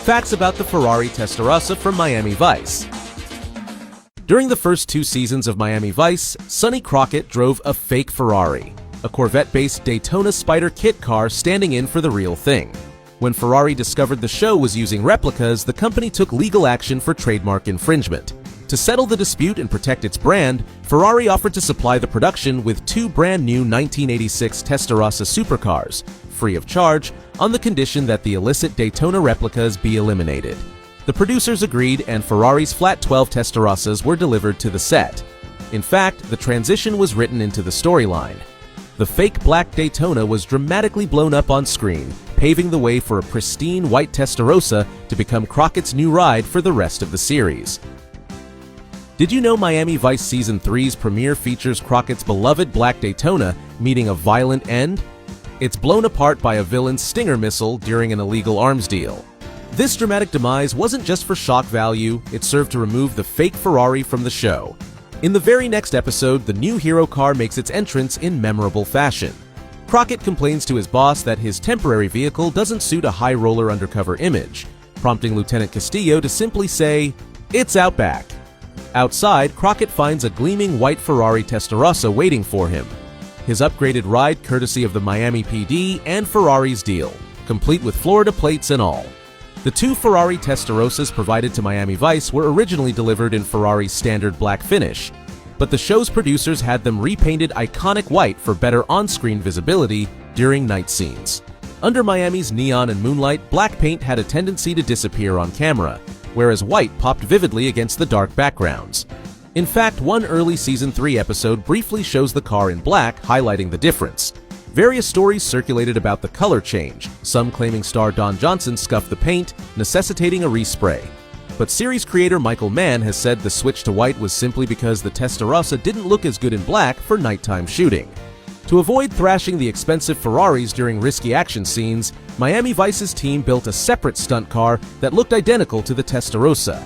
Facts about the Ferrari Testarossa from Miami Vice. During the first 2 seasons of Miami Vice, Sonny Crockett drove a fake Ferrari, a Corvette-based Daytona Spyder kit car standing in for the real thing. When Ferrari discovered the show was using replicas, the company took legal action for trademark infringement. To settle the dispute and protect its brand, Ferrari offered to supply the production with 2 brand new 1986 Testarossa supercars, free of charge, on the condition that the illicit Daytona replicas be eliminated. The producers agreed, and Ferrari's flat 12 Testarossas were delivered to the set. In fact, the transition was written into the storyline. The fake black Daytona was dramatically blown up on screen, paving the way for a pristine white Testarossa to become Crockett's new ride for the rest of the series. Did you know Miami Vice Season 3's premiere features Crockett's beloved black Daytona meeting a violent end? It's blown apart by a villain's Stinger missile during an illegal arms deal. This dramatic demise wasn't just for shock value, it served to remove the fake Ferrari from the show. In the very next episode, the new hero car makes its entrance in memorable fashion. Crockett complains to his boss that his temporary vehicle doesn't suit a high-roller undercover image, prompting Lieutenant Castillo to simply say, "It's out back." Outside, Crockett finds a gleaming white Ferrari Testarossa waiting for him. His upgraded ride courtesy of the Miami PD and Ferrari's deal, complete with Florida plates and all. The 2 Ferrari Testarossas provided to Miami Vice were originally delivered in Ferrari's standard black finish, but the show's producers had them repainted iconic white for better on-screen visibility during night scenes. Under Miami's neon and moonlight, black paint had a tendency to disappear on camera, whereas white popped vividly against the dark backgrounds. In fact, one early Season 3 episode briefly shows the car in black, highlighting the difference. Various stories circulated about the color change, some claiming star Don Johnson scuffed the paint, necessitating a respray. But series creator Michael Mann has said the switch to white was simply because the Testarossa didn't look as good in black for nighttime shooting. To avoid thrashing the expensive Ferraris during risky action scenes, Miami Vice's team built a separate stunt car that looked identical to the Testarossa.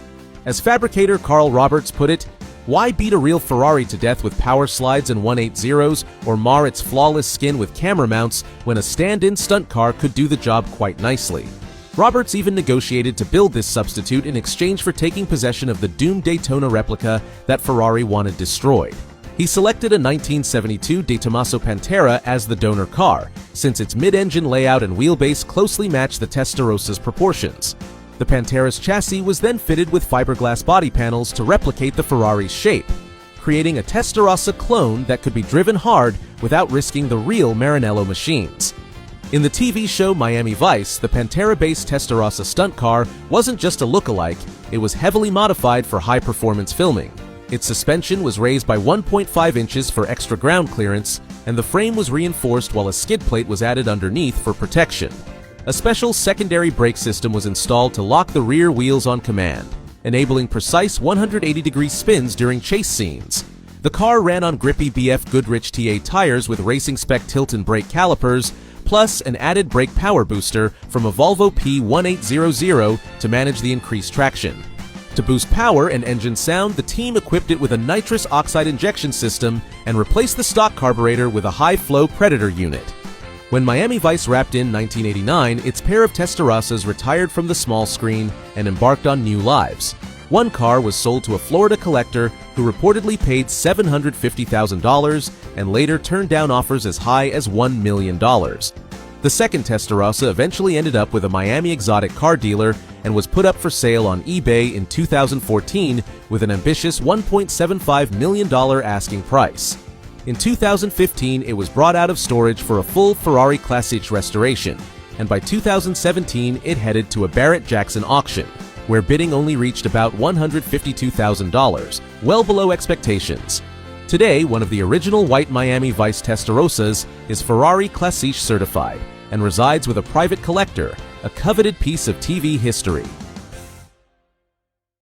As fabricator Carl Roberts put it, "Why beat a real Ferrari to death with power slides and 180s or mar its flawless skin with camera mounts when a stand-in stunt car could do the job quite nicely?" Roberts even negotiated to build this substitute in exchange for taking possession of the doomed Daytona replica that Ferrari wanted destroyed. He selected a 1972 Tomaso Pantera as the donor car, since its mid-engine layout and wheelbase closely matched the Testarossa's proportions. The Pantera's chassis was then fitted with fiberglass body panels to replicate the Ferrari's shape, creating a Testarossa clone that could be driven hard without risking the real Maranello machines. In the TV show Miami Vice, the Pantera-based Testarossa stunt car wasn't just a look-alike, it was heavily modified for high-performance filming. Its suspension was raised by 1.5 inches for extra ground clearance, and the frame was reinforced while a skid plate was added underneath for protection. A special secondary brake system was installed to lock the rear wheels on command, enabling precise 180-degree spins during chase scenes. The car ran on grippy BF Goodrich TA tires with racing spec tilt and brake calipers, plus an added brake power booster from a Volvo P1800 to manage the increased traction. To boost power and engine sound, the team equipped it with a nitrous oxide injection system and replaced the stock carburetor with a high-flow Predator unit. When Miami Vice wrapped in 1989, its pair of Testarossas retired from the small screen and embarked on new lives. One car was sold to a Florida collector who reportedly paid $750,000 and later turned down offers as high as $1 million. The second Testarossa eventually ended up with a Miami exotic car dealer and was put up for sale on eBay in 2014 with an ambitious $1.75 million asking price. In 2015, it was brought out of storage for a full Ferrari Classic restoration, and by 2017 it headed to a Barrett-Jackson auction, where bidding only reached about $152,000, well below expectations. Today, one of the original white Miami Vice Testarossas is Ferrari Classic certified and resides with a private collector, a coveted piece of TV history.